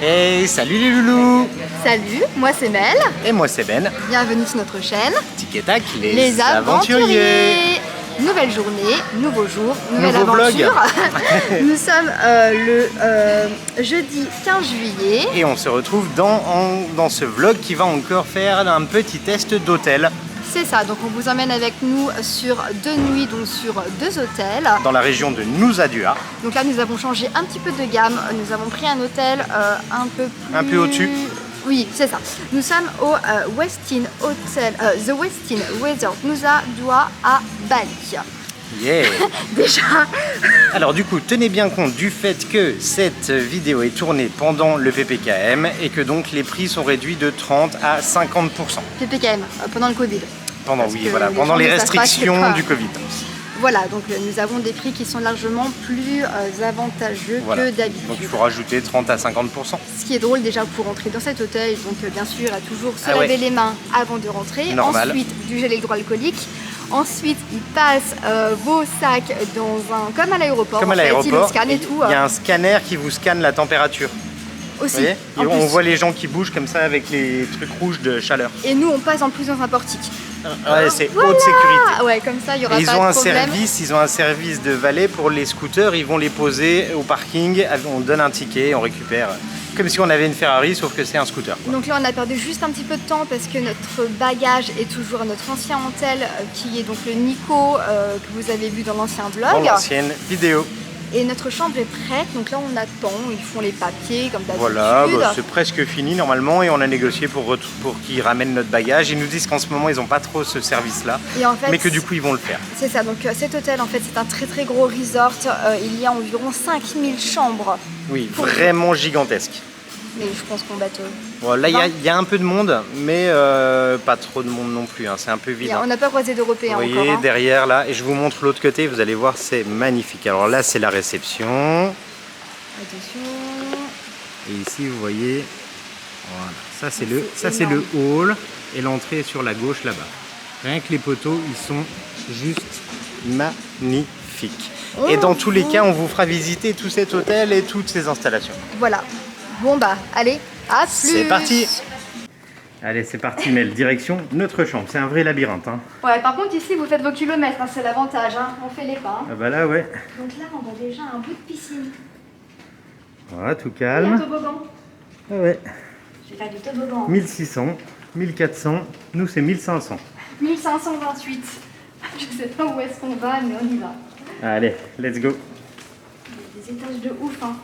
Hey, salut les loulous! Salut, moi c'est Mel. Et moi c'est Ben. Bienvenue sur notre chaîne. Tic et tac, Les aventuriers. Nouvelle journée, nouveau jour, nouvelle Nouveau aventure. vlog. Nous sommes le jeudi 15 juillet. Et on se retrouve dans ce vlog qui va encore faire un petit test d'hôtel. C'est ça, donc on vous emmène avec nous sur 2 nuits, donc sur 2 hôtels. Dans la région de Nusa Dua. Donc là nous avons changé un petit peu de gamme, nous avons pris un hôtel un peu au-dessus. Oui, c'est ça. Nous sommes au Westin Hotel, The Westin Resort Nusa Dua à Bali. Yeah! Déjà. Alors du coup, tenez bien compte du fait que cette vidéo est tournée pendant le PPKM et que donc les prix sont réduits de 30 à 50%. PPKM, pendant le Covid. Pendant, Parce oui, que voilà, les pendant gens les ne savent pas, c'est restrictions pas- du Covid. Voilà, donc nous avons des prix qui sont largement plus avantageux Voilà. que d'habitude. Donc il faut rajouter 30 à 50%. Ce qui est drôle déjà pour rentrer dans cet hôtel, donc bien sûr à toujours se Ah ouais. laver les mains avant de rentrer. Normal. Ensuite du gel hydroalcoolique. Ensuite ils passent vos sacs dans un comme à l'aéroport. Comme à en fait, ils l'aéroport, le scannent et tout. il y a un scanner qui vous scanne la température. Aussi. Vous voyez? en Et on plus. voit les gens qui bougent comme ça avec les trucs rouges de chaleur. Et nous on passe en plus dans un portique. Ouais, c'est Voilà. haute sécurité. Ouais, comme ça il y aura Et pas de problème. ils ont un service de valet pour les scooters, ils vont les poser au parking, on donne un ticket, on récupère. Comme si on avait une Ferrari, sauf que c'est un scooter. Donc là on a perdu juste un petit peu de temps parce que notre bagage est toujours à notre ancien hôtel qui est donc le Nico que vous avez vu dans l'ancien Dans vlog. l'ancienne vidéo. Et notre chambre est prête, donc là on attend, ils font les papiers comme d'habitude. Voilà, bah, c'est presque fini normalement et on a négocié pour qu'ils ramènent notre bagage. Ils nous disent qu'en ce moment ils n'ont pas trop ce service-là, Et en fait, mais que du coup ils vont le faire. c'est ça, donc cet hôtel en fait c'est un très très gros resort, il y a environ 5000 chambres. Oui, vraiment gigantesque. Mais je pense qu'on bateau. Bon, là il y a un peu de monde, mais pas trop de monde non plus, hein, c'est un peu vide. On n'a pas croisé d'Européens Vous encore. voyez Hein. derrière là, et je vous montre l'autre côté, vous allez voir, c'est magnifique. Alors là c'est la réception, Attention. et ici vous voyez, voilà, ça c'est énorme. le hall, et l'entrée est sur la gauche là-bas. Rien que les poteaux, ils sont juste magnifiques. Et dans tous les cas, on vous fera visiter tout cet hôtel et toutes ces installations. Voilà. Bon bah, allez, à plus. C'est parti! Allez, c'est parti, Mel, direction notre chambre. C'est un vrai labyrinthe. Hein. Ouais, par contre ici vous faites vos kilomètres, hein, c'est l'avantage, hein. On fait les pas. Hein. Ah bah là, ouais. Donc là on voit déjà un bout de piscine. Voilà, tout Et un calme. toboggan. Ah ouais. Je vais faire du toboggan. 1600, 1400, nous c'est 1500. 1528. Je sais pas où est-ce qu'on va, mais on y va. Allez, let's go. Il y a des étages de ouf, hein.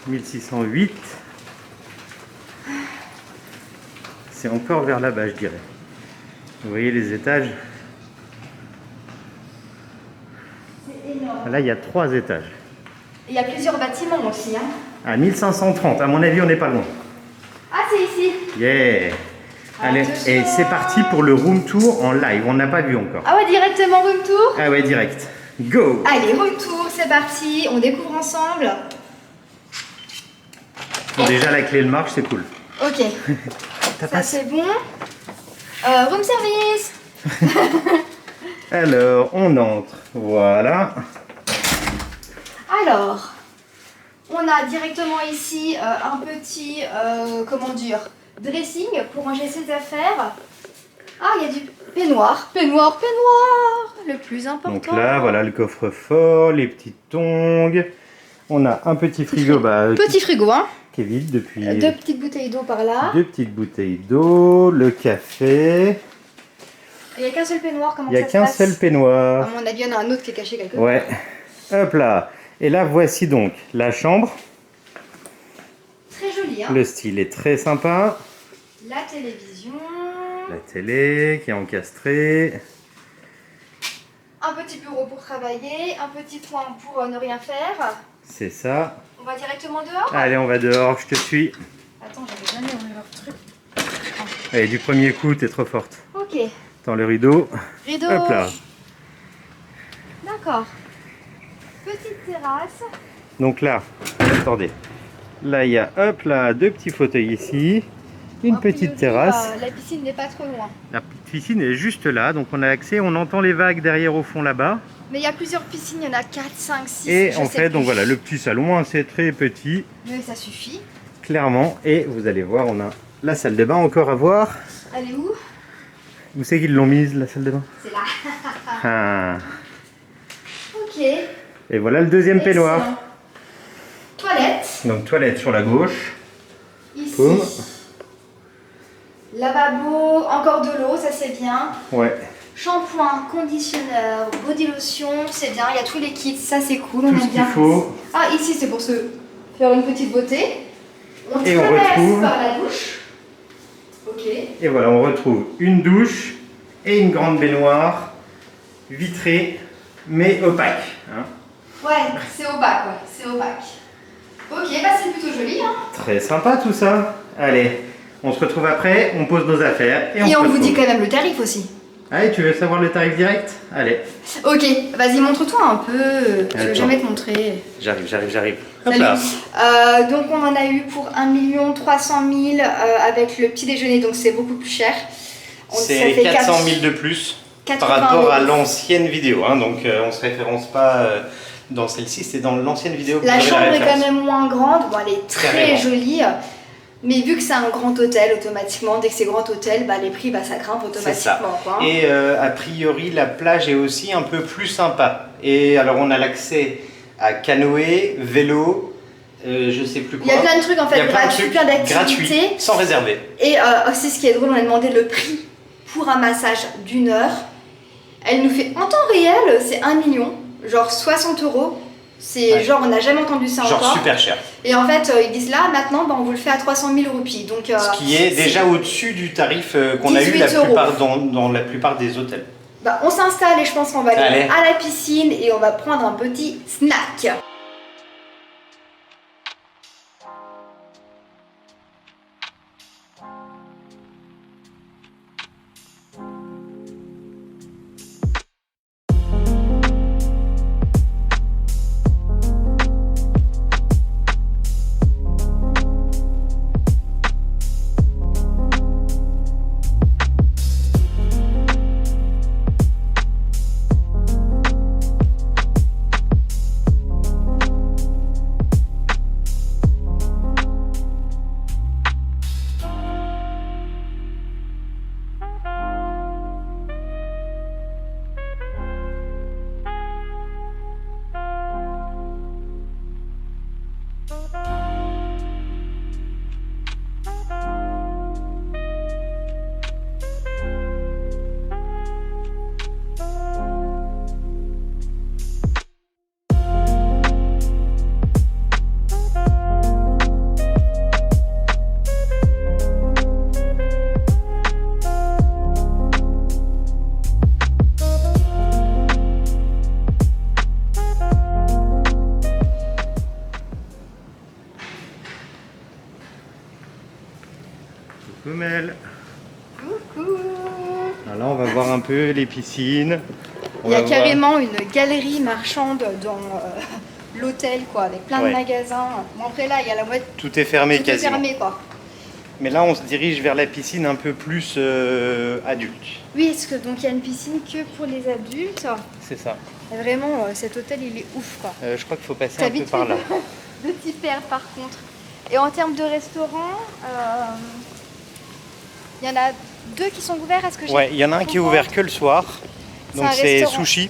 « 1608. C'est encore vers là-bas, je dirais. Vous voyez les étages? C'est énorme. Là, il y a 3 étages. Et il y a plusieurs bâtiments aussi, hein. À 1530, à mon avis, on n'est pas loin. Ah, c'est ici. Yeah! Allez, Attention. et c'est parti pour le room tour en live. On n'a pas vu encore. Ah ouais, directement room tour. Ah ouais, direct. Go! Allez, room tour, c'est parti. On découvre ensemble. Bon, déjà, la clé de marche, c'est cool. Ok, Ça ça passe. c'est bon. Room service. Alors, on entre. Voilà. Alors, on a directement ici un petit, comment dire, dressing pour ranger ses affaires. Ah, il y a du peignoir, peignoir, peignoir, le plus important. Donc là, voilà le coffre-fort, les petites tongs. On a un petit frigo Petit frigo, hein. qui est vide depuis. 2 petites bouteilles d'eau par là. 2 petites bouteilles d'eau, le café. Il n'y a qu'un seul peignoir, comment Il n'y a ça se qu'un passe seul À peignoir. mon avis, il y en a un autre qui est caché quelque part. Ouais. Hop là. Et là, voici donc la chambre. Très joli, hein. Le style est très sympa. La télévision. La télé qui est encastrée. Un petit bureau pour travailler. Un petit coin pour ne rien faire. C'est ça. On va directement dehors. Allez, on va dehors, je te suis. Attends, j'avais jamais ouvert leur truc. Allez, du premier coup, t'es trop forte. Ok. Dans le rideau. Rideau. Hop là. D'accord. Petite terrasse. Donc là, attendez. Là, il y a, hop là, 2 petits fauteuils ici. Une A petite priori, terrasse. la piscine n'est pas trop loin. La piscine est juste là, donc on a accès, on entend les vagues derrière au fond là-bas. Mais il y a plusieurs piscines, il y en a 4, 5, 6. Et en fait, donc voilà, le petit salon, hein, c'est très petit. Mais ça suffit. Clairement, et vous allez voir, on a la salle de bain encore à voir. Elle est où? Où c'est qu'ils l'ont mise, la salle de bain? C'est là. Ah. Ok. Et voilà le deuxième peignoir. Toilette. Donc toilette sur la gauche. Ici. Boum. Lavabo, encore de l'eau, ça c'est bien. Ouais. Shampoing, conditionneur, body lotion, c'est bien, il y a tous les kits, ça c'est cool, Tout on ce aime qu'il bien. faut. Ah, ici c'est pour se faire une petite beauté. On Et on traverse retrouve- par la douche. Ok. Et voilà, on retrouve une douche et une grande baignoire vitrée mais opaque. Hein. Ouais, c'est opaque, c'est opaque. Ok, bah c'est plutôt joli, hein. Très sympa tout ça. Allez, on se retrouve après, on pose nos affaires et on se Et on vous retrouve. dit quand même le tarif aussi. Allez, tu veux savoir le tarif direct? Allez, Ok, vas-y, montre-toi un peu. Je Attends. vais jamais te montrer. j'arrive. Hop Salut. là. Donc on en a eu pour 1 300 000 avec le petit déjeuner, donc c'est beaucoup plus cher. Ça C'est fait 400 000 de plus 80 par rapport à 000. l'ancienne vidéo. Hein, donc on ne se référence pas dans celle-ci, c'est dans l'ancienne vidéo. que La vous aurez chambre est quand référence. même moins grande, bon, elle est très Carrément. jolie. Mais vu que c'est un grand hôtel, automatiquement, dès que c'est grand hôtel, bah, les prix, bah, ça grimpe C'est ça. automatiquement. Quoi. Et a priori, la plage est aussi un peu plus sympa. Et alors, on a l'accès à canoë, vélo, je sais plus quoi. Il y a plein de trucs en Il y fait, a plein de trucs plein d'activités. gratuits, sans réserver. Et c'est ce qui est drôle, on a demandé le prix pour un massage d'1 heure. Elle nous fait en temps réel, c'est 1 million, genre 60 €. C'est Ouais. genre, on n'a jamais entendu ça Genre encore. super cher. Et en fait, ils disent là, maintenant, bah, on vous le fait à 300 000 roupies. Donc, Ce qui est déjà au-dessus du tarif qu'on a eu 18 la €. plupart, dans la plupart des hôtels. bah, on s'installe et je pense qu'on va aller Allez. à la piscine et on va prendre un petit snack. Coucou Mel. Coucou. Alors là, on va voir un peu les piscines. On Il y a va voir- carrément une galerie marchande dans l'hôtel, quoi, avec plein Ouais. de magasins. Bon, après là, il y a la moitié Tout est fermé tout est quasiment. fermé, quoi. Mais là, on se dirige vers la piscine un peu plus adulte. Oui, est-ce que donc il y a une piscine que pour les adultes? C'est ça. Et vraiment, cet hôtel, il est ouf, quoi. Je crois qu'il faut passer T'as un peu vite par fait là. de t'y perdre, par contre. Et en termes de restaurants, il y en a 2 qui sont ouverts, est-ce que j'ai Ouais, il y en a un qui est ouvert que le soir. C'est Donc un c'est restaurant. sushi.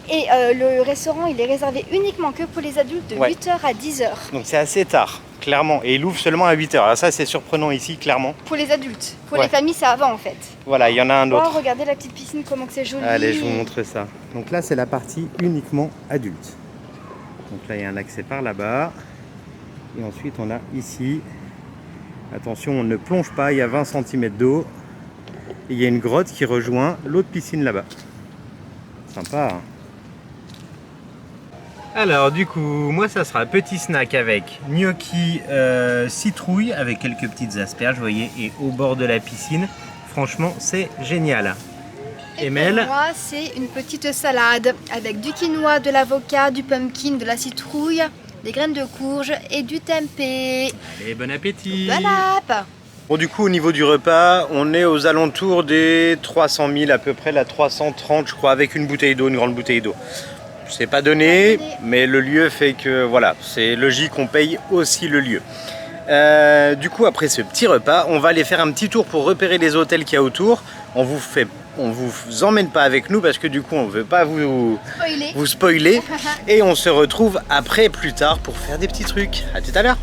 Et le restaurant, il est réservé uniquement que pour les adultes de Ouais. 8h à 10h. Donc c'est assez tard, clairement. Et il ouvre seulement à 8h. Alors ça, c'est surprenant ici, clairement. Pour les adultes. Pour Ouais. les familles, c'est avant, en fait. Voilà, il y en a un Oh, autre. regardez la petite piscine, comment que c'est joli. Allez, je vous montre ça. Donc là, c'est la partie uniquement adulte. Donc là, il y a un accès par là-bas. Et ensuite, on a ici. Attention, on ne plonge pas, il y a 20 cm d'eau. Et il y a une grotte qui rejoint l'autre piscine là-bas. Sympa. Hein. Alors, du coup, moi, ça sera petit snack avec gnocchi citrouille avec quelques petites asperges, vous voyez, et au bord de la piscine. Franchement, c'est génial. Et Emel. pour moi, c'est une petite salade avec du quinoa, de l'avocat, du pumpkin, de la citrouille, des graines de courge et du tempeh. Allez, bon appétit. Bon app. Bon, du coup, au niveau du repas, on est aux alentours des 300 000 à peu près, la 330 je crois, avec une bouteille d'eau, une grande bouteille d'eau. C'est pas donné, mais le lieu fait que voilà, c'est logique, on paye aussi le lieu. Du coup, après ce petit repas, on va aller faire un petit tour pour repérer les hôtels qu'il y a autour. On vous emmène pas avec nous parce que du coup, on veut pas vous spoiler. Et on se retrouve après, plus tard, pour faire des petits trucs. À tout à l'heure.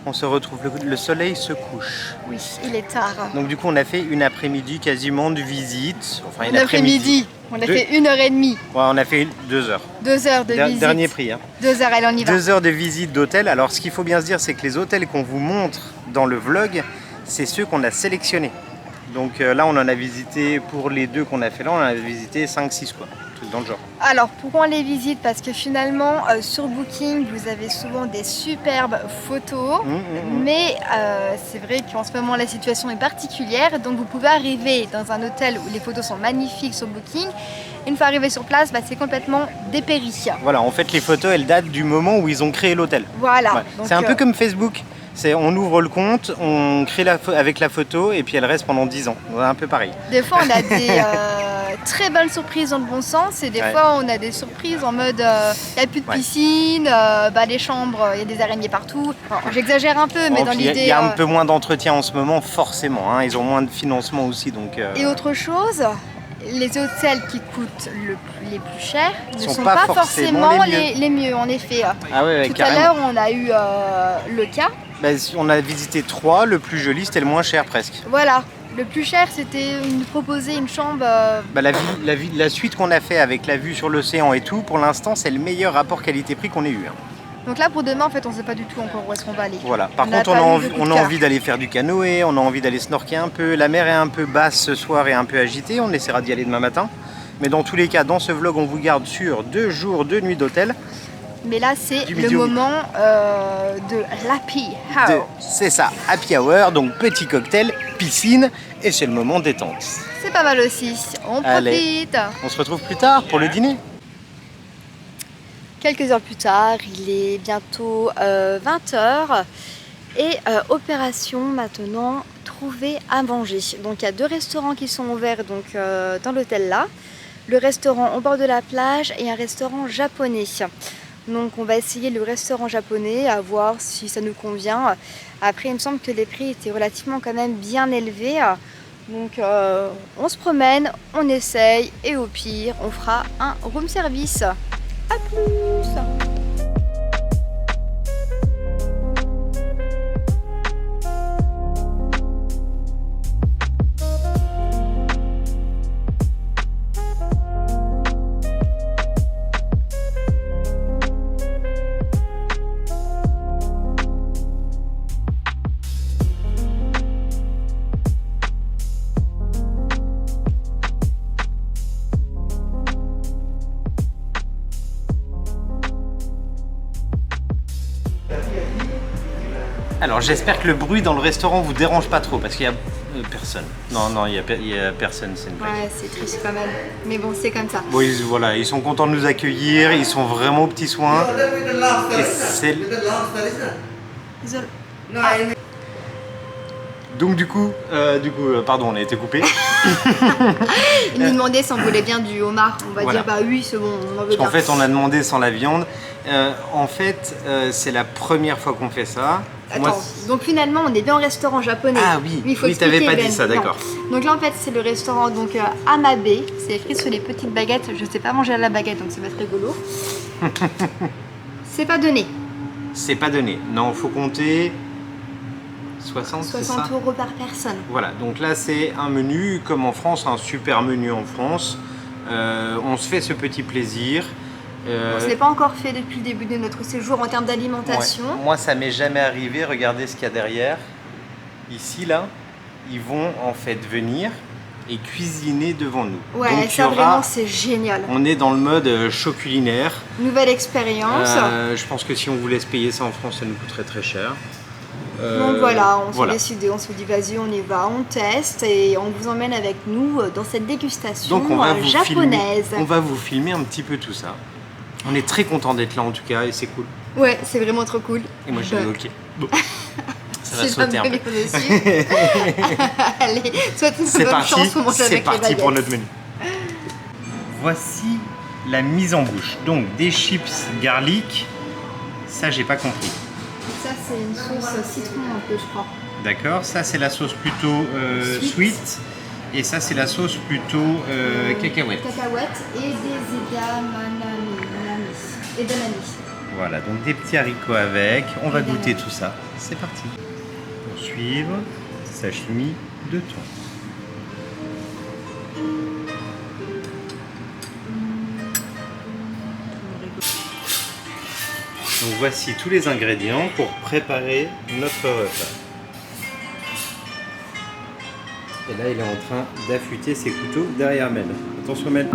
On se retrouve, le soleil se couche. Oui, il est tard. Donc du coup on a fait une après-midi quasiment de visite. Enfin une après-midi, on a fait 1h30. Ouais, on a fait 2 heures. 2 heures de visite. Dernier prix. Hein. 2 heures, allez on y va. 2 heures de visite d'hôtel. Alors ce qu'il faut bien se dire, c'est que les hôtels qu'on vous montre dans le vlog, c'est ceux qu'on a sélectionnés. Donc là on en a visité, pour les 2 qu'on a fait là, on en a visité 5-6 quoi. Dans le genre. Alors pourquoi on les visite? Parce que finalement sur Booking vous avez souvent des superbes photos, mais c'est vrai qu'en ce moment la situation est particulière, donc vous pouvez arriver dans un hôtel où les photos sont magnifiques sur Booking, une fois arrivé sur place, c'est complètement dépéri. Voilà, en fait les photos elles datent du moment où ils ont créé l'hôtel. Voilà. Ouais. C'est un peu comme Facebook. On ouvre le compte, on crée avec la photo et puis elle reste pendant 10 ans. C'est un peu pareil. Des fois on a des très bonnes surprises dans le bon sens et des fois on a des surprises en mode il n'y a plus de piscine, les chambres, il y a des araignées partout. J'exagère un peu mais dans l'idée... Il y a un peu moins d'entretien en ce moment forcément, hein. Ils ont moins de financement aussi. Donc, Et autre chose, les hôtels qui coûtent les plus chers ne sont pas forcément les mieux en effet. Ah ouais, tout à l'heure on a eu le cas. On a visité 3, le plus joli c'était le moins cher presque. Voilà, le plus cher c'était proposer une chambre... La suite qu'on a fait avec la vue sur l'océan et tout, pour l'instant c'est le meilleur rapport qualité-prix qu'on ait eu. Hein. Donc là pour demain en fait on ne sait pas du tout encore où est-ce qu'on va aller. Voilà, par contre on a envie d'aller faire du canoë, on a envie d'aller snorker un peu, la mer est un peu basse ce soir et un peu agitée, on essaiera d'y aller demain matin. Mais dans tous les cas, dans ce vlog on vous garde sur 2 jours, 2 nuits d'hôtel. Mais là c'est le moment de l'happy hour. C'est ça, happy hour, donc petit cocktail, piscine et c'est le moment détente. C'est pas mal aussi, on profite. On se retrouve plus tard pour le dîner. Quelques heures plus tard, il est bientôt 20h et opération maintenant trouver à manger. Donc il y a 2 restaurants qui sont ouverts donc, dans l'hôtel là. Le restaurant au bord de la plage et un restaurant japonais. Donc on va essayer le restaurant japonais à voir si ça nous convient. Après il me semble que les prix étaient relativement quand même bien élevés. Donc on se promène, on essaye et au pire on fera un room service. A plus! Alors j'espère que le bruit dans le restaurant vous dérange pas trop parce qu'il y a personne. Non, il y a personne, c'est une blague. Ouais, c'est triste quand même. Mais bon, c'est comme ça. Bon, voilà, ils sont contents de nous accueillir, ils sont vraiment aux petits soins. Et c'est... Donc du coup, pardon, on a été coupé. Ils nous demandaient si on voulait bien du homard. On va dire bah oui, c'est bon, on en veut bien. En fait, on a demandé sans la viande. C'est la première fois qu'on fait ça. Attends, donc finalement on est bien au restaurant japonais. Ah oui, oui, t'avais pas dit ça, d'accord. Donc là en fait c'est le restaurant donc Amabe, c'est écrit sur les petites baguettes, je sais pas manger à la baguette donc ça va être rigolo. C'est pas donné. C'est pas donné, non, faut compter 60 € par personne. Voilà, donc là c'est un menu comme en France, un super menu en France. On se fait ce petit plaisir. On ne s'est pas encore fait depuis le début de notre séjour en termes d'alimentation. Ouais. Moi, ça m'est jamais arrivé. Regardez ce qu'il y a derrière. Ici, là, ils vont en fait venir et cuisiner devant nous. Ouais, donc, ça vraiment, c'est génial. On est dans le mode show culinaire. Nouvelle expérience. Je pense que si on vous laisse payer ça en France, ça nous coûterait très cher. Donc voilà, on s'est décidé, on se dit vas-y, on y va, on teste et on vous emmène avec nous dans cette dégustation japonaise. On va vous filmer un petit peu tout ça. On est très content d'être là en tout cas et c'est cool. Ouais, c'est vraiment trop cool. Et moi j'ai dit ok. Bon. Ça va sauter un peu. Allez, souhaite une bonne chance pour manger avec les baguettes. C'est parti pour notre menu. Voici la mise en bouche. Donc des chips garlic. Ça j'ai pas compris. Ça c'est une sauce citron un peu je crois. D'accord, ça c'est la sauce plutôt sweet. Et ça c'est la sauce plutôt cacahuète. Cacahuète et des edamame. Voilà, donc des petits haricots avec. On va goûter tout ça. C'est parti. Pour suivre, sashimi de thon. Donc voici tous les ingrédients pour préparer notre repas. Et là, il est en train d'affûter ses couteaux derrière Mel. Attention Mel.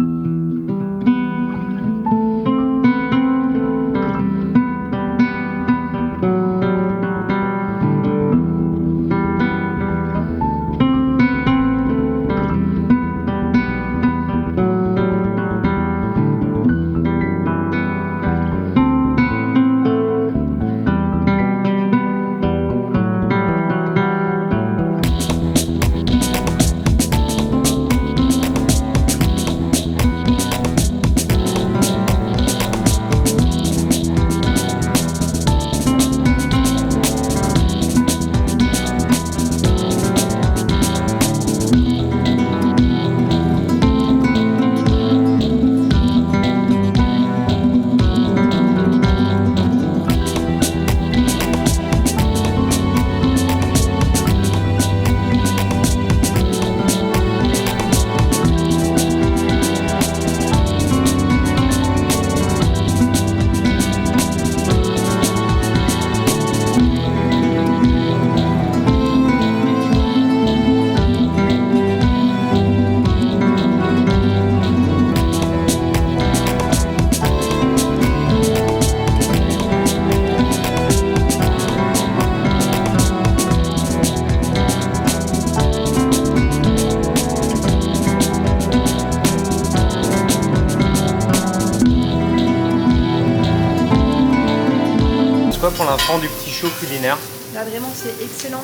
Pour l'instant du petit show culinaire. Là vraiment c'est excellent,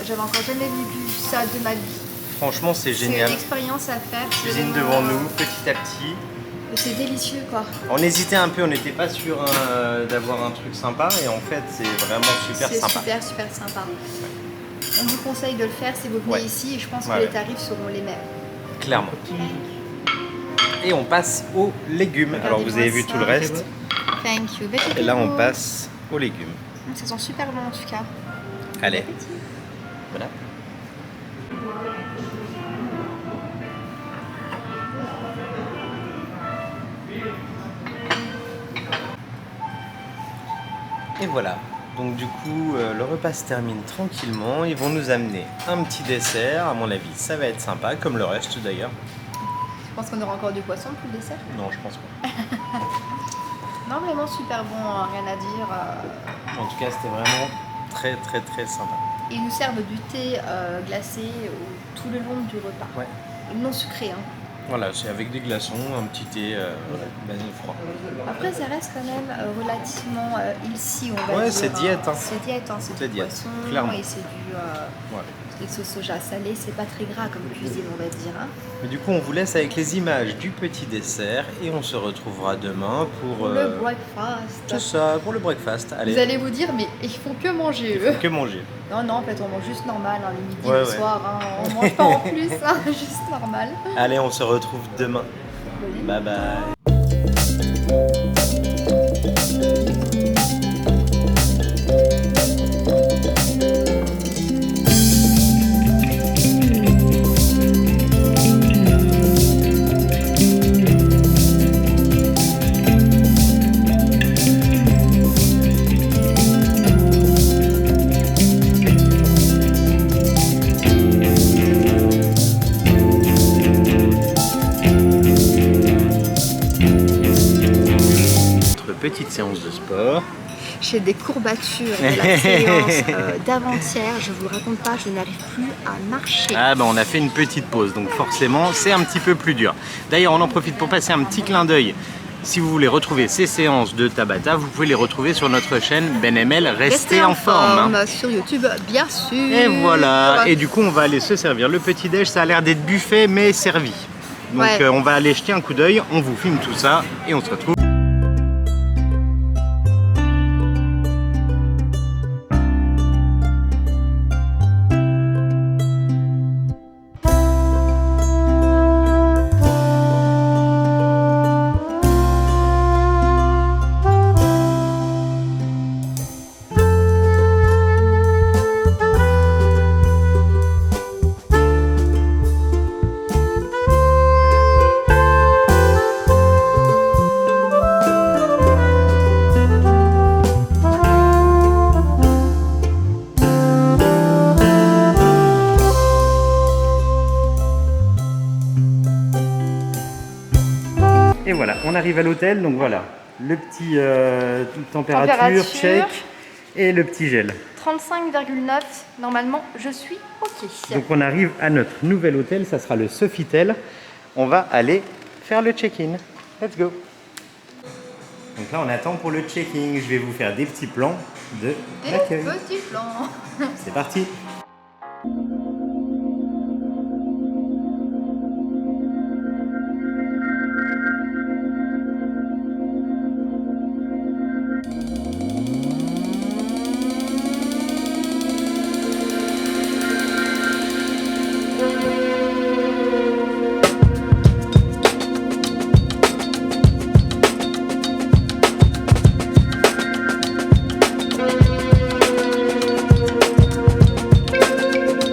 j'avais encore jamais vu ça de ma vie. Franchement c'est génial. C'est une expérience à faire. Cuisine devant nous, petit à petit. C'est délicieux quoi. On hésitait un peu, on n'était pas sûr d'avoir un truc sympa et en fait c'est vraiment super sympa. C'est super sympa. On vous conseille de le faire si vous venez ici et je pense que les tarifs seront les mêmes. Clairement. Et on passe aux légumes. Alors vous avez vu tout le reste. Thank you. Et là on passe aux légumes. Ça sent super bon en tout cas. Allez. Voilà. Et voilà. Donc du coup, le repas se termine tranquillement. Ils vont nous amener un petit dessert. À mon avis, ça va être sympa, comme le reste d'ailleurs. Je pense qu'on aura encore du poisson pour le dessert. Non, je pense pas. Non, vraiment super bon, rien à dire. En tout cas, c'était vraiment très sympa. Ils nous servent du thé glacé tout le long du repas. Ouais. Non sucré, hein. Voilà, c'est avec des glaçons, un petit thé basé froid. Après, ça reste quand même relativement healthy, on va dire. Ouais, c'est diète. Hein. C'est diète, hein. C'est du diète, poisson clairement. et c'est des sauces soja salées. C'est pas très gras comme cuisine, on va dire. Hein. Mais du coup, on vous laisse avec les images du petit dessert et on se retrouvera demain pour le breakfast. Tout ça, pour le breakfast. Allez. Vous allez vous dire, mais ils font que manger, eux. Que manger. Non, en fait, on mange juste normal, hein, le midi, le soir. Hein, on mange pas en plus, hein, juste normal. Allez, on se retrouve demain. Bye bye. Petite séance de sport. J'ai des courbatures de la séance d'avant-hier. Je vous le raconte pas, je n'arrive plus à marcher. Ah bah on a fait une petite pause, donc forcément c'est un petit peu plus dur. D'ailleurs on en profite pour passer un petit clin d'œil. Si vous voulez retrouver ces séances de Tabata, vous pouvez les retrouver sur notre chaîne BenML Restez en forme. Sur YouTube, bien sûr. Et voilà. Et du coup, on va aller se servir le petit déj. Ça a l'air d'être buffet, mais servi. Donc, ouais. On va aller jeter un coup d'œil. On vous filme tout ça et on se retrouve. Et voilà, on arrive à l'hôtel, donc voilà, le petit température, check et le petit gel. 35,9, normalement je suis ok. Donc on arrive à notre nouvel hôtel, ça sera le Sofitel. On va aller faire le check-in. Let's go. Donc là on attend pour le check-in, je vais vous faire des petits plans de l'accueil. Des petits plans. C'est parti.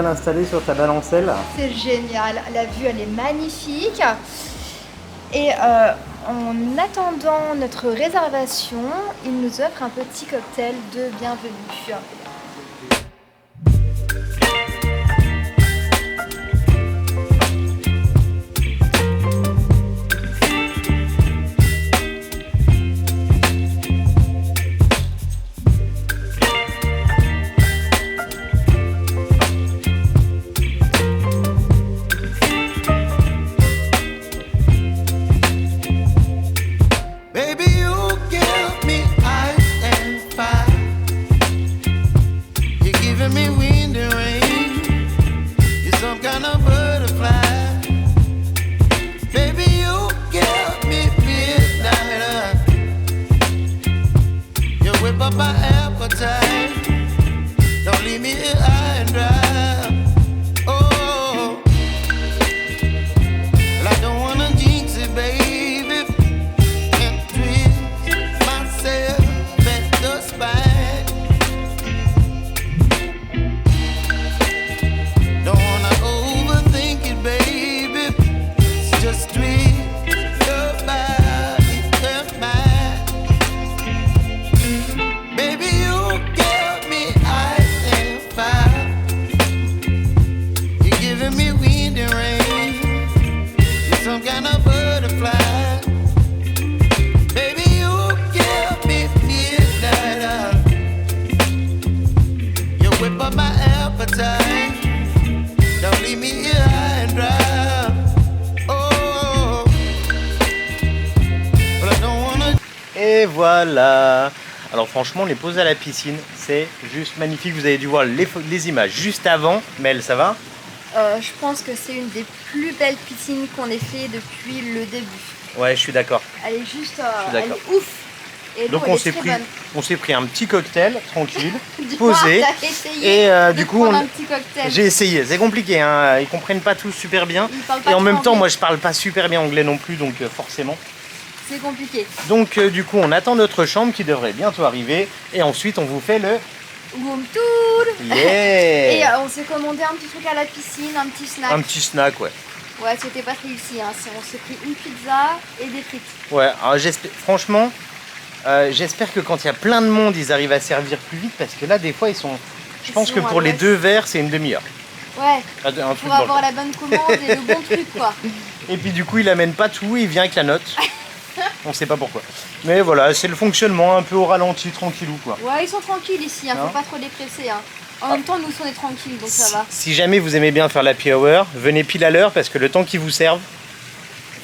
Installé sur ta balancelle. C'est génial, la vue elle est magnifique. Et en attendant notre réservation, il nous offre un petit cocktail de bienvenue. Et voilà. Alors franchement, les pauses à la piscine, c'est juste magnifique. Vous avez dû voir les images juste avant. Mel, ça va? Je pense que c'est une des plus belles piscines qu'on ait fait depuis le début. Ouais, je suis d'accord. Elle est juste, elle est ouf. Et donc on s'est pris un petit cocktail tranquille, Dis-moi, posé. t'as essayé Et du coup, un petit cocktail. J'ai essayé. C'est compliqué, hein. Ils comprennent pas tous super bien. Et en même temps, moi je parle pas super bien anglais non plus, donc forcément. C'est compliqué. Donc du coup, on attend notre chambre qui devrait bientôt arriver. Et ensuite, on vous fait le room tour. Yeah. Et on s'est commandé un petit truc à la piscine, un petit snack. Un petit snack, ouais. Ouais, c'était pas réussi. Hein. On s'est pris une pizza et des frites. Ouais, alors franchement, j'espère que quand il y a plein de monde, ils arrivent à servir plus vite. Parce que là, des fois, je pense que pour les 2 verres, c'est une demi-heure. Ouais, pour avoir la bonne commande et le bon truc, quoi. Et puis du coup, il amène pas tout, il vient avec la note. On sait pas pourquoi. Mais voilà, c'est le fonctionnement un peu au ralenti, tranquillou quoi. Ouais, ils sont tranquilles ici, hein, Hein? faut pas trop les presser. Hein. En même temps, nous on est tranquilles, donc ça va. Si jamais vous aimez bien faire l'happy hour, venez pile à l'heure parce que le temps qu'ils vous servent,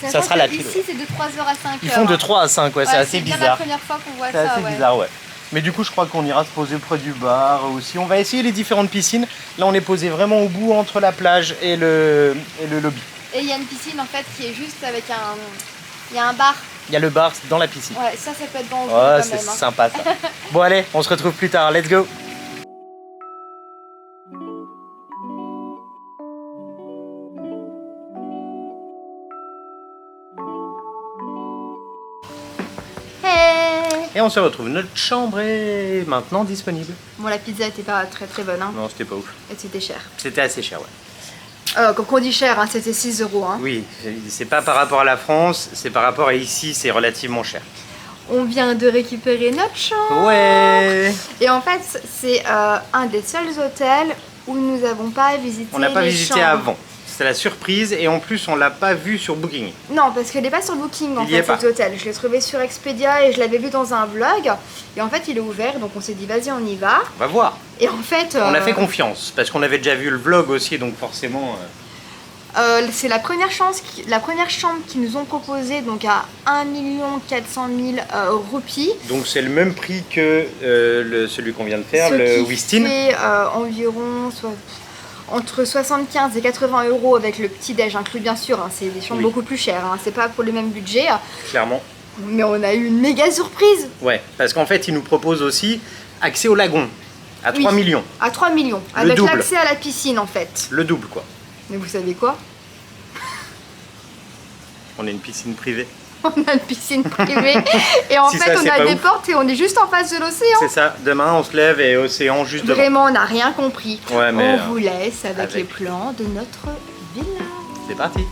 ça sera l'happy hour. Ici, c'est de 3h à 5h. Ils font de 3 à 5, ouais, c'est assez bien la bizarre. première fois qu'on voit C'est ça, assez ouais. bizarre, ouais. Mais du coup, je crois qu'on ira se poser près du bar aussi. On va essayer les différentes piscines. Là, on est posé vraiment au bout entre la plage et le lobby. Et il y a une piscine en fait qui est juste avec un... Il y a un bar. Il y a le bar dans la piscine. Ouais, ça peut être dangereux Ouais, quand c'est même. Hein. sympa ça. Bon, allez, on se retrouve plus tard. Let's go. Hey. Et on se retrouve. Notre chambre est maintenant disponible. Bon, la pizza était pas très très bonne, hein. Non, c'était pas ouf. Et c'était cher. C'était assez cher, ouais. Quand on dit cher, hein, c'était 6 €. Hein. Oui, c'est pas par rapport à la France, c'est par rapport à ici, c'est relativement cher. On vient de récupérer notre chambre. Ouais. Et en fait, c'est un des seuls hôtels où nous n'avons pas visité On n'a pas les visité chambres. avant. C'est la surprise et en plus on l'a pas vu sur Booking. Non, parce qu'elle n'est pas sur Booking en Il y est fait, pas. cet hôtel. Je l'ai trouvé sur Expedia et je l'avais vu dans un vlog. Et en fait, il est ouvert, donc on s'est dit, vas-y, on y va. On va voir. Et en fait... On a fait confiance parce qu'on avait déjà vu le vlog aussi, donc forcément. c'est la première chambre qu'ils nous ont proposée, donc à 1 400 000 roupies. Donc c'est le même prix que celui qu'on vient de faire, Ce le qui Wistin. fait environ entre 75 et 80 € avec le petit-déj inclus, bien sûr. Hein, c'est des chambres Oui. beaucoup plus chères, hein, c'est pas pour le même budget. Clairement. Mais on a eu une méga surprise Ouais, parce qu'en fait, ils nous proposent aussi accès au lagon à 3 Oui. millions. à 3 millions, Le avec double. l'accès à la piscine en fait. Le double, quoi. Mais vous savez quoi? On a une piscine privée. On a une piscine privée et en Si fait ça, on c'est a pas des ouf. portes et on est juste en face de l'océan. C'est ça. Demain, on se lève et océan juste devant. Vraiment, on n'a rien compris. Ouais, mais, on vous laisse avec avec. les plans de notre villa. C'est parti.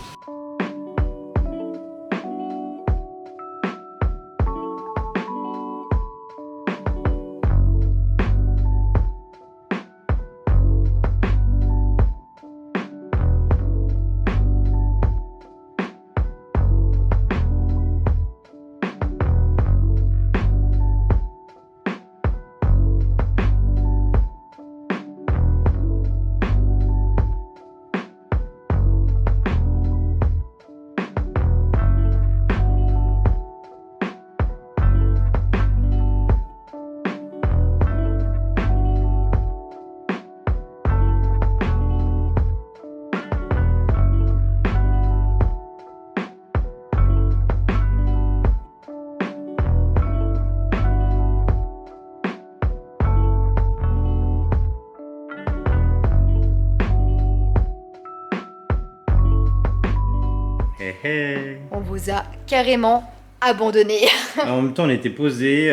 On vous a carrément abandonné. En même temps, on était posé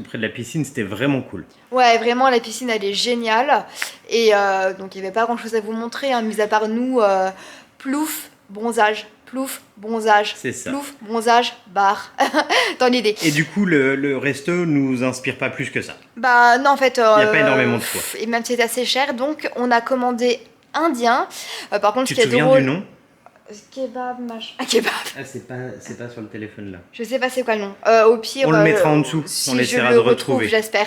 près de la piscine, c'était vraiment cool. Ouais, vraiment, la piscine, elle est géniale. Et donc, il n'y avait pas grand-chose à vous montrer, hein, mis à part nous, plouf, bronzage, plouf, bronzage, C'est ça. plouf, bronzage, bar. Dans l'idée. Et du coup, le resto nous inspire pas plus que ça. Bah non, en fait... Il n'y a pas énormément de choix. Et même si c'est assez cher, donc on a commandé indien. Par contre, Tu ce te qui est souviens drôle... du nom? Kebab, machin... Ah, kebab. Ah, c'est pas sur le téléphone là. Je sais pas c'est quoi le nom. Au pire... On le mettra en dessous, si on je essaiera le de retrouve, retrouver. j'espère.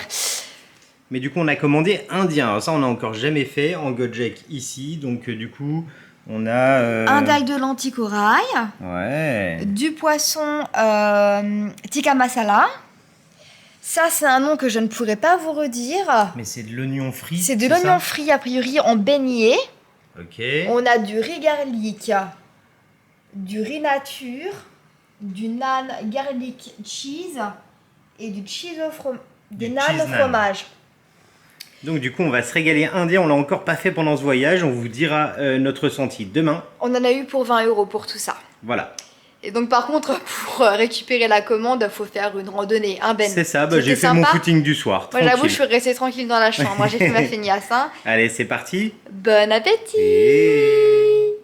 Mais du coup, on a commandé indien. Alors ça, on n'a encore jamais fait en Gojek ici. Donc, du coup, on a. Un dalle de lentilles corail, Ouais. du poisson tikka masala. Ça, c'est un nom que je ne pourrais pas vous redire. Mais c'est de l'oignon frit. C'est de ça l'oignon frit, a priori, en beignet. Ok. On a du riz garlic, du riz nature, du naan garlic cheese et du cheese au fromage. Des Du naan cheese au naan. fromage. Donc, du coup, on va se régaler indien. On l'a encore pas fait pendant ce voyage. On vous dira notre ressenti demain. On en a eu pour 20 € pour tout ça. Voilà. Et donc par contre, pour récupérer la commande, faut faire une randonnée, hein Ben? C'est ça. Bah, j'ai C'était fait mon sympa. footing du soir. Moi j'avoue, je tranquille. suis restée tranquille dans la chambre. Moi j'ai fait ma feignasse, hein. Allez, c'est parti. Bon appétit! Et...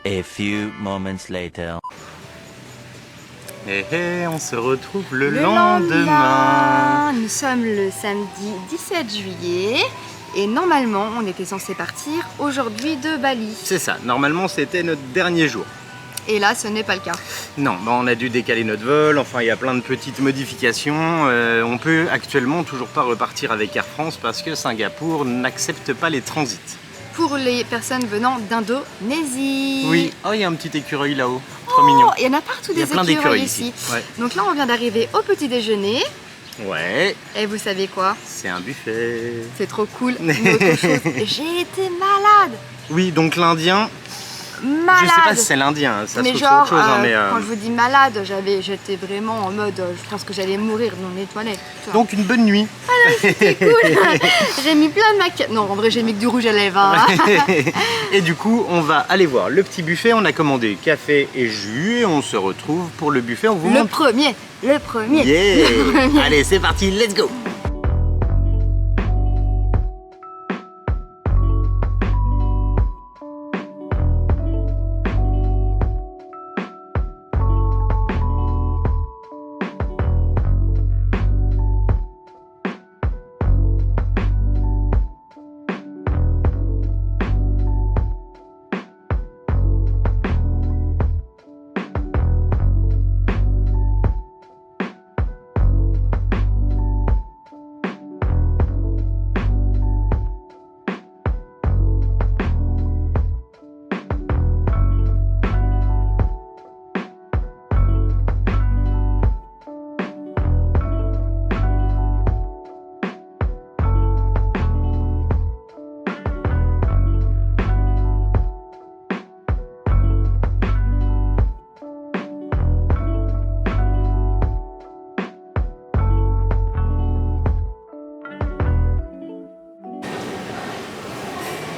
A few moments later. on se retrouve le lendemain. Nous sommes le samedi 17 juillet et normalement on était censé partir aujourd'hui de Bali. C'est ça. Normalement, c'était notre dernier jour. Et là, ce n'est pas le cas. Non, bah on a dû décaler notre vol, enfin il y a plein de petites modifications. On peut actuellement toujours pas repartir avec Air France parce que Singapour n'accepte pas les transits. Pour les personnes venant d'Indonésie. Oui, oh il y a un petit écureuil là-haut, trop mignon. Il y en a partout Il y a des plein d'écureuils ici. ici. Ouais. Donc là, on vient d'arriver au petit déjeuner. Ouais, Et vous savez quoi? c'est un buffet. C'est trop cool. Une autre chose, j'ai été malade. Oui, donc l'Indien, Malade. je sais pas si c'est l'Indien, ça se Mais trouve c'est genre, autre chose. Hein, mais, quand je vous dis malade, j'étais vraiment en mode, je pense que j'allais mourir dans les toilettes. tu vois. Donc une bonne nuit. C'était cool. J'ai mis plein de maquillage. Non, en vrai, j'ai mis que du rouge à lèvres. Hein. Et du coup, on va aller voir le petit buffet. On a commandé café et jus et on se retrouve pour le buffet. On vous Le montre. premier. Yeah. Allez, c'est parti, let's go.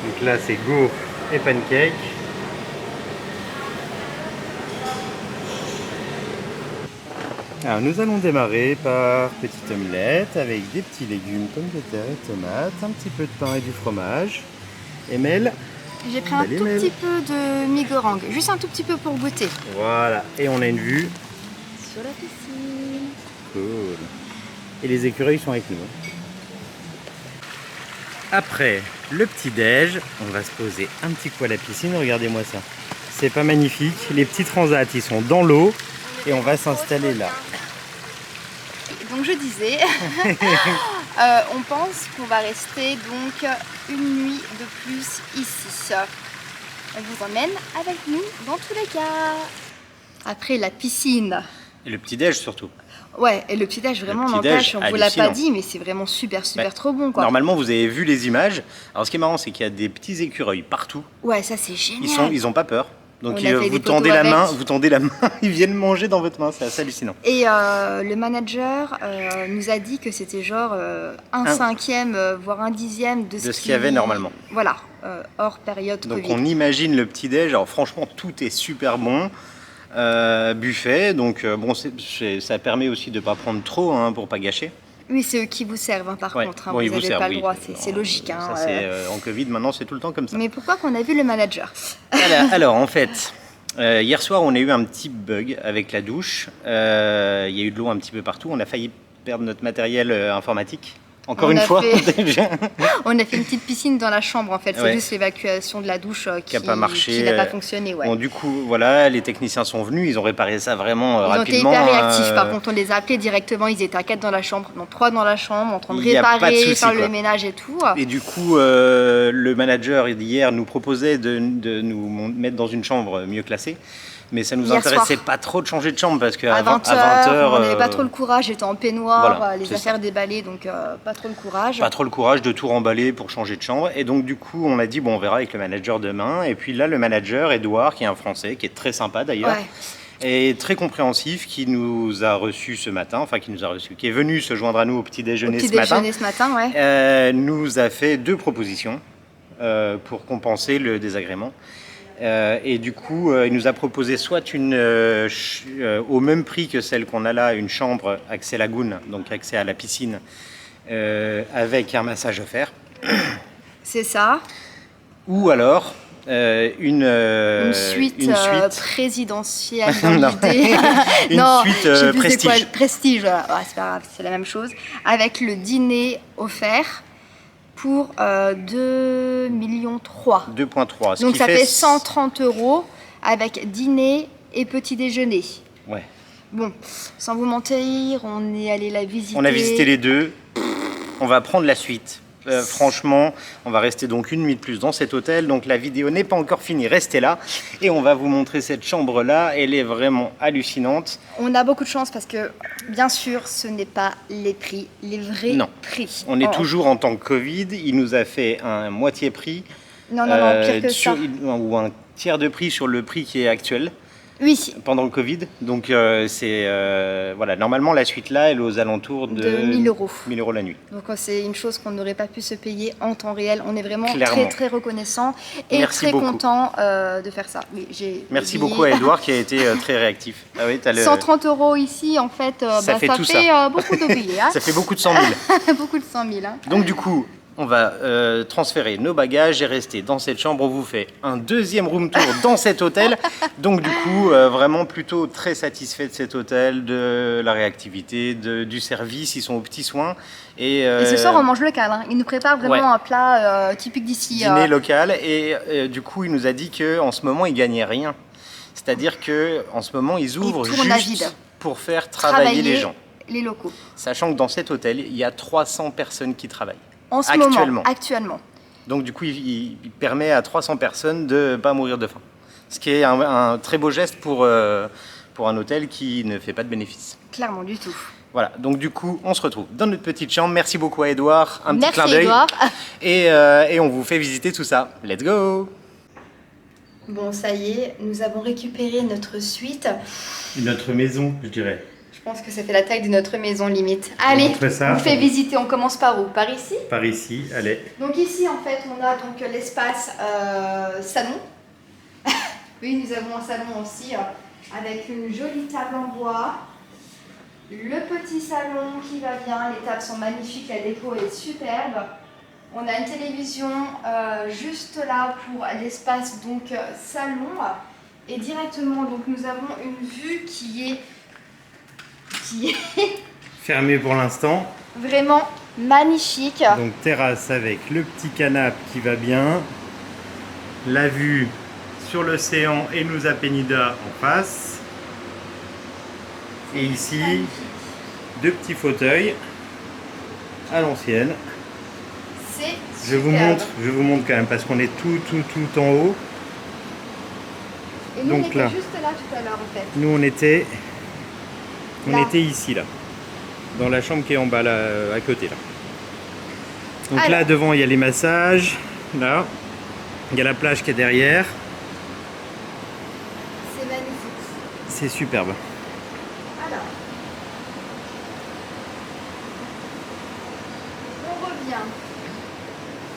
Donc là, c'est gaufres et pancakes. Alors, nous allons démarrer par petite omelette avec des petits légumes, pommes de terre et tomates, un petit peu de pain et du fromage. Emel. J'ai pris un Allez, tout Mel. petit peu de mi-goreng, juste un tout petit peu pour goûter. Voilà, et on a une vue. Sur la piscine. Cool. Et les écureuils sont avec nous. Après le petit-déj, on va se poser un petit coup à la piscine. Regardez-moi ça. C'est pas magnifique. Les petits transats, ils sont dans l'eau et on va s'installer là. Donc je disais, on pense qu'on va rester donc une nuit de plus ici. On vous emmène avec nous dans tous les cas. Après la piscine. Et le petit-déj surtout. Ouais, et le petit-déj, vraiment, on en petit-déj, tâche, on vous l'a pas hallucinant. dit, mais c'est vraiment super Bah, trop bon, quoi. Normalement, vous avez vu les images. Alors, ce qui est marrant, c'est qu'il y a des petits écureuils partout. Ouais, ça c'est génial. Ils ont pas peur. Donc, On a fait vous des tendez photos la main, avec. vous tendez la main, ils viennent manger dans votre main. C'est assez hallucinant. Et le manager nous a dit que c'était genre un cinquième, voire un dixième de De ce qu'il y avait normalement. Voilà, hors période Donc, Covid. on imagine le petit-déj. Alors, franchement, tout est super bon. Buffet, donc bon, ça permet aussi de ne pas prendre trop hein, pour pas gâcher. Oui, c'est eux qui vous servent, hein, par Ouais. contre. Hein, Bon, ils vous vous n'avez servent, pas oui. le droit, c'est Non, logique. Hein, ça, c'est, en Covid, maintenant, c'est tout le temps comme ça. Mais pourquoi qu'on a vu le manager? Alors, en fait, hier soir, on a eu un petit bug avec la douche. Il y a eu de l'eau un petit peu partout. On a failli perdre notre matériel informatique. Encore On une a fois, fait- déjà. On a fait une petite piscine dans la chambre, en fait. C'est Ouais. juste l'évacuation de la douche qui a pas marché, qui n'a pas fonctionné. Ouais. Bon, du coup, voilà, les techniciens sont venus. Ils ont réparé ça vraiment Ils ont été rapidement. hyper réactifs. Par contre, on les a appelés directement. Ils étaient à 4 dans la chambre, non 3 dans la chambre, en train de Il y a pas de réparer, souci, faire quoi. le ménage et tout. Et du coup, le manager d'hier nous proposait de nous mettre dans une chambre mieux classée. Mais ça nous Hier intéressait soir. pas trop de changer de chambre parce qu'à À 20 20h, on n'avait pas trop le courage. J'étais en peignoir, voilà, les c'est affaires déballées, donc pas trop le courage. pas trop le courage de tout remballer pour changer de chambre. Et donc du coup, on a dit, bon, on verra avec le manager demain. Et puis là, le manager, Edouard, qui est un Français, qui est très sympa d'ailleurs, Ouais. et très compréhensif, qui nous a reçus ce matin, enfin qui nous a reçus, qui est venu se joindre à nous au petit Au déjeuner petit ce matin. déjeuner ce matin, ouais. Nous a fait 2 propositions pour compenser le désagrément. Et du coup, il nous a proposé soit au même prix que celle qu'on a là, une chambre accès lagoon, donc accès à la piscine, avec un massage offert, C'est ça. ou alors une Une suite présidentielle Non. dans l'idée. Une suite, je sais plus c'est prestige. quoi, prestige, voilà. Ouais, c'est pas grave, c'est la même chose. Avec le dîner offert pour 2,3 millions. 2,3. Donc ça fait 130 € avec dîner et petit déjeuner. Ouais. Bon, sans vous mentir, on est allé la visiter. On a visité les deux. On va prendre la suite. Franchement, on va rester donc une nuit de plus dans cet hôtel. Donc la vidéo n'est pas encore finie, restez là. Et on va vous montrer cette chambre-là. Elle est vraiment hallucinante. On a beaucoup de chance parce que, bien sûr, ce n'est pas les prix, les vrais prix. On est toujours en temps que Covid. Il nous a fait un moitié prix. Non, pire que ça. Ou un tiers de prix sur le prix qui est actuel. Oui. Pendant le Covid. Donc voilà, normalement la suite là, elle est aux alentours de 1000 euros. 1000 euros la nuit. Donc c'est une chose qu'on n'aurait pas pu se payer en temps réel. On est vraiment Clairement. très reconnaissant et Merci très beaucoup. content de faire ça. Oui, Merci beaucoup à Edouard qui a été très réactif. Ah oui, 130 euros ici, en fait, ça fait beaucoup de billets. Hein. Ça fait beaucoup de 100 000. Beaucoup de 100 000. Hein. Donc du coup, on va transférer nos bagages et rester dans cette chambre. On vous fait un deuxième room tour dans cet hôtel. Donc du coup, vraiment plutôt très satisfait de cet hôtel, de la réactivité, du service. Ils sont aux petits soins. Et ce soir, on mange local. Hein. Ils nous préparent vraiment un plat typique d'ici. Dîner local. Et du coup, il nous a dit qu'en ce moment, il ne gagnait rien. C'est-à-dire qu'en ce moment, ils ouvrent juste pour faire travailler les gens. Les locaux. Sachant que dans cet hôtel, il y a 300 personnes qui travaillent. En ce moment, actuellement. Donc du coup, il permet à 300 personnes de ne pas mourir de faim. Ce qui est un très beau geste pour un hôtel qui ne fait pas de bénéfices. Clairement, du tout. Voilà, donc du coup, on se retrouve dans notre petite chambre. Merci beaucoup à Edouard. Un petit clin d'œil. Edouard. Et on vous fait visiter tout ça. Let's go! Bon, ça y est, nous avons récupéré notre suite. Notre maison, je dirais. Je pense que ça fait la taille de notre maison limite. Allez, on vous fait visiter. On commence par où? Par ici? Par ici, allez. Donc ici, en fait, on a donc l'espace salon. Oui, nous avons un salon aussi avec une jolie table en bois. Le petit salon qui va bien. Les tables sont magnifiques, la déco est superbe. On a une télévision juste là pour l'espace donc salon. Et directement, donc nous avons une vue qui est fermé pour l'instant. Vraiment magnifique. Donc terrasse avec le petit canapé qui va bien. La vue sur l'océan et Nusa Penida en face. Et ici, deux petits fauteuils à l'ancienne. Je vous montre quand même parce qu'on est tout en haut. Et nous, donc on était juste là tout à l'heure en fait. Nous on était ici là, dans la chambre qui est en bas là, à côté là. Donc alors, là devant il y a les massages, là, il y a la plage qui est derrière. C'est magnifique. C'est superbe.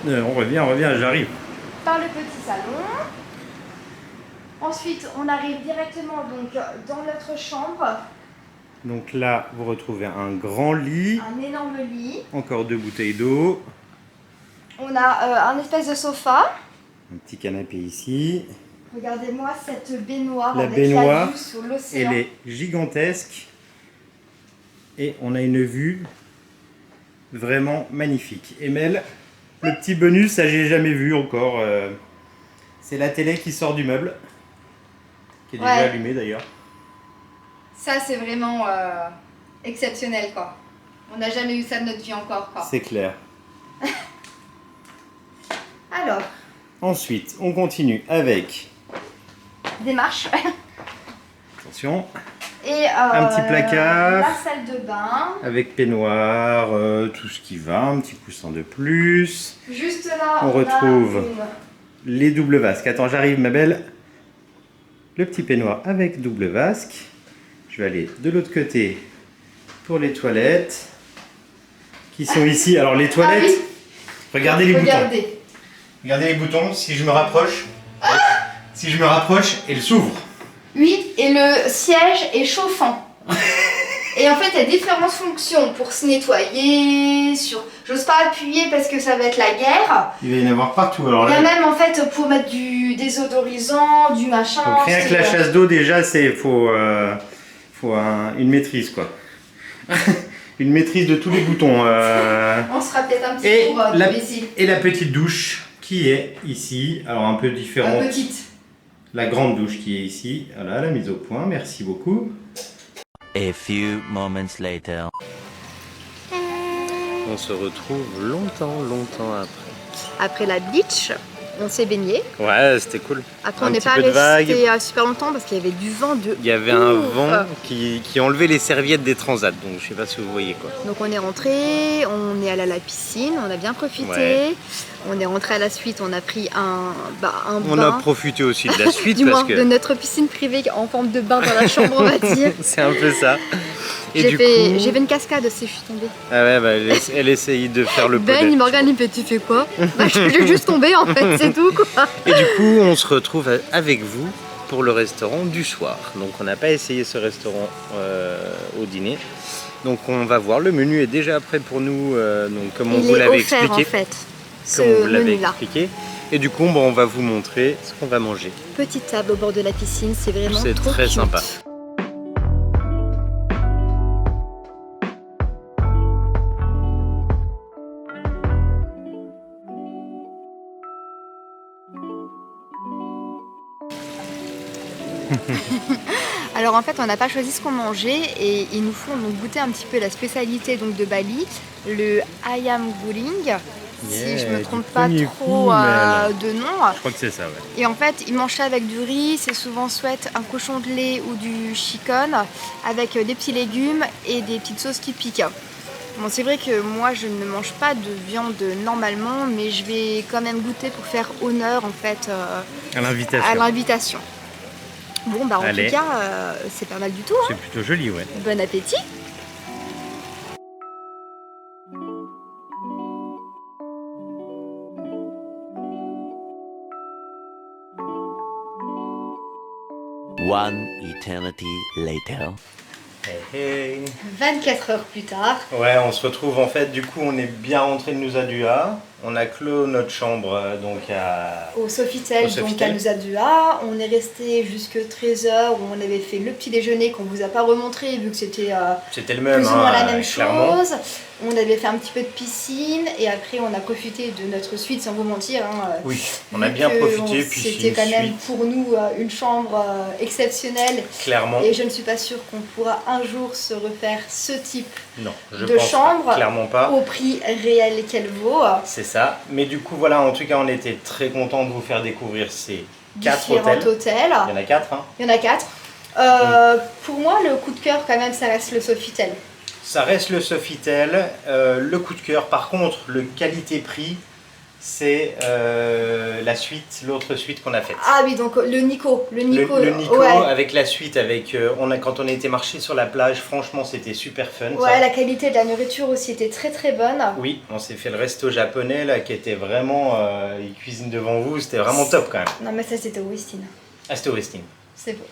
Alors, on revient, j'arrive. Par le petit salon. Ensuite, on arrive directement donc dans notre chambre. Donc là, vous retrouvez un grand lit. Un énorme lit. Encore 2 bouteilles d'eau. On a un espèce de sofa. Un petit canapé ici. Regardez-moi cette baignoire la avec baignoire, la vue sur l'océan. Elle est gigantesque. Et on a une vue vraiment magnifique. Emel, le petit bonus, ça j'ai jamais vu encore. C'est la télé qui sort du meuble. Qui est déjà allumée d'ailleurs. Ça c'est vraiment exceptionnel quoi. On n'a jamais eu ça de notre vie encore quoi. C'est clair. Alors. Ensuite, on continue avec des marches. Attention. Et un petit placard. La salle de bain. Avec peignoir, tout ce qui va, un petit coussin de plus. Juste là, on retrouve les doubles vasques. Attends, j'arrive ma belle. Le petit peignoir avec double vasque. Je vais aller de l'autre côté pour les toilettes qui sont ici. Alors les toilettes, oui. Regardez les boutons. Regardez les boutons, si je me rapproche, elle s'ouvre. Oui, et le siège est chauffant. Et en fait, il y a différentes fonctions pour se nettoyer, j'ose pas appuyer parce que ça va être la guerre. Il va y en avoir partout. Alors il y a même en fait pour mettre du désodorisant, du machin. Donc rien que la chasse d'eau déjà, faut une maîtrise quoi. Une maîtrise de tous les boutons. On sera peut-être un petit peu et la petite douche qui est ici, alors un peu différente. Petite. La grande douche qui est ici, voilà, la mise au point, merci beaucoup. A few moments later. On se retrouve longtemps après. Après la beach, on s'est baigné. Ouais, c'était cool. Après, Un on n'est petit pas peu de vague. resté super longtemps parce qu'il y avait du vent de Il y avait un ouf. vent qui enlevait les serviettes des transats, donc je sais pas si vous voyez quoi. Donc on est rentré, on est allé à la piscine, on a bien profité. Ouais. On est rentré à la suite, on a pris un On bain. a profité aussi de la suite Du parce moins, de que notre piscine privée en forme de bain dans la chambre, on va dire. c'est un peu ça. Et J'ai du fait, coup... j'ai fait une cascade aussi, je suis tombée. Ah ouais, bah, elle essaye de faire le Ben, podette. Morgane, il me fait, tu fais quoi? Bah, je suis juste tombée en fait, c'est tout quoi. Et du coup, on se retrouve avec vous pour le restaurant du soir. Donc on n'a pas essayé ce restaurant au dîner. Donc on va voir, le menu est déjà prêt pour nous, donc comme on Il vous est l'avait offert expliqué. en fait, ce Comme on vous l'avait menu-là. expliqué. Et du coup, bon, on va vous montrer ce qu'on va manger. Petite table au bord de la piscine, c'est vraiment C'est trop très cute. sympa. Alors en fait on n'a pas choisi ce qu'on mangeait et ils nous font donc goûter un petit peu la spécialité donc de Bali, le ayam guling, si je me trompe pas trop de nom. Je crois que c'est ça, ouais. Et en fait ils mangent ça avec du riz, c'est souvent soit un cochon de lait ou du chicken avec des petits légumes et des petites sauces qui piquent. Bon, c'est vrai que moi je ne mange pas de viande normalement, mais je vais quand même goûter pour faire honneur en fait À l'invitation. à l'invitation. Bon bah en Allez. tout cas c'est pas mal du tout, hein. C'est plutôt joli, ouais. Bon appétit. One eternity later. Hey, hey. 24 heures plus tard. Ouais, on se retrouve en fait, du coup on est bien rentré de Nusa Dua. On a clos notre chambre donc à... Au Sofitel, Au donc Sofitel. à Nusa Dua. On est resté jusque 13h où on avait fait le petit déjeuner qu'on vous a pas remontré vu que c'était C'était le même, plus ou moins la hein, même clairement. chose. On avait fait un petit peu de piscine et après on a profité de notre suite sans vous mentir. Hein, Oui, on a vu bien que profité, puis c'est c'était une quand même suite, pour nous une chambre exceptionnelle clairement. et je ne suis pas sûre qu'on pourra un jour se refaire ce type Non, je de pense chambre pas, clairement pas. au prix réel qu'elle vaut. C'est ça. Mais du coup, voilà, en tout cas, on était très content de vous faire découvrir ces 4 Différents hôtels. hôtels. Il y en a 4, hein. Il y en a 4. Pour moi, le coup de cœur, quand même, ça reste le Sofitel. Ça reste le Sofitel. Le coup de cœur, par contre, le qualité-prix, c'est la suite, l'autre suite qu'on a faite. Ah oui, donc le Nico. Le Nico, Le Nico ouais. avec la suite, avec quand on a été marcher sur la plage, franchement c'était super fun. Ouais, ça. la qualité de la nourriture aussi était très très bonne. Oui, on s'est fait le resto japonais là qui était vraiment, ils cuisinent devant vous, c'était vraiment top quand même. Non, mais ça c'était au Westin. Ah, c'était au Westin. C'est beau.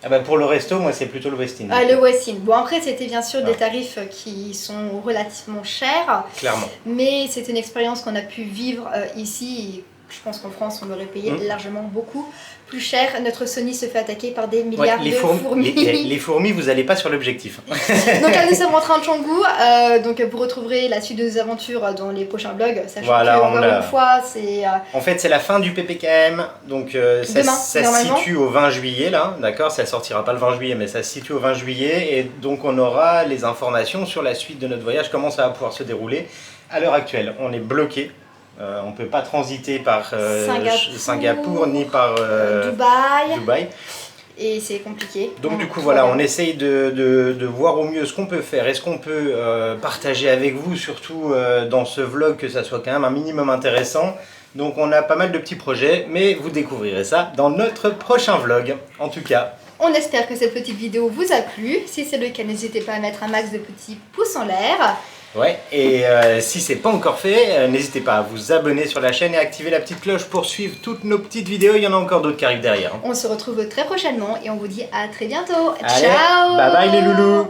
Ah bah pour le resto, moi c'est plutôt le Westin. Ah, le Westin. Bon, après, c'était bien sûr des Ah. tarifs qui sont relativement chers, Clairement. mais c'est une expérience qu'on a pu vivre ici. Je pense qu'en France, on aurait payé largement beaucoup plus cher. Notre Sony se fait attaquer par des milliards de fourmis. Les fourmis, vous n'allez pas sur l'objectif. Donc là, nous sommes rentrés en Canggu. Donc vous retrouverez la suite de nos aventures dans les prochains vlogs. Sachant Voilà, que, on encore a- une fois, c'est... En fait, c'est la fin du PPKM, donc ça Demain, se normalement. situe au 20 juillet, là, d'accord. Ça sortira pas le 20 juillet, mais ça se situe au 20 juillet, et donc on aura les informations sur la suite de notre voyage, comment ça va pouvoir se dérouler. À l'heure actuelle, on est bloqué, on peut pas transiter par Singapour ni par Dubaï. Et c'est compliqué. Donc du coup voilà, on essaye de voir au mieux ce qu'on peut faire et ce qu'on peut partager avec vous, surtout dans ce vlog, que ça soit quand même un minimum intéressant. Donc on a pas mal de petits projets, mais vous découvrirez ça dans notre prochain vlog. En tout cas, On espère que cette petite vidéo vous a plu. Si c'est le cas, n'hésitez pas à mettre un max de petits pouces en l'air. ouais, et si c'est pas encore fait, n'hésitez pas à vous abonner sur la chaîne et à activer la petite cloche pour suivre toutes nos petites vidéos. Il y en a encore d'autres qui arrivent derrière. On se retrouve très prochainement et on vous dit à très bientôt. Allez, Ciao. bye bye les loulous!